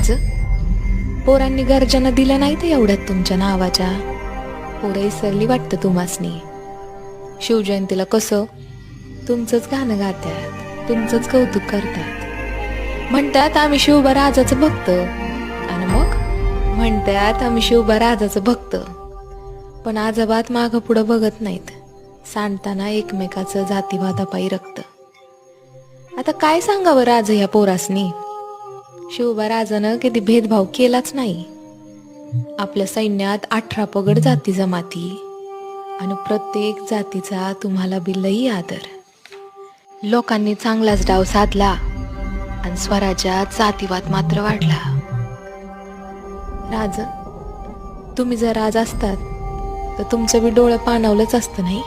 राज, पोरांनी गर्जना दिल्या नाही तर एवढ्यात तुमच्या नावाच्या. पोरं इसरली वाटतं तुम्हासनी. शिवजयंतीला कसं तुमचंच गाणं गातात, तुमचंच कौतुक करतात. म्हणतात आम्ही शिवबा राजाचं भक्त, आणि मग म्हणतात आम्ही शिवबा राजाचं भक्त. पण आजोबात मागं पुढं बघत नाहीत, सांडताना एकमेकाचं जातीवादापायी रक्त. आता काय सांगावं राज ह्या पोरासनी. शिवबा राजानं कधी भेदभाव केलाच नाही. आपल्या सैन्यात 18 पगड जाती जमाती, आणि प्रत्येक जातीचा तुम्हाला बी लई आदर. लोकांनी चांगलाच डाव साधला, आणि स्वराज्यात जातीवाद मात्र वाढला. राज, तुम्ही जर राज असतात तर तुमचं बी डोळं पाणावलंच असतं नाही.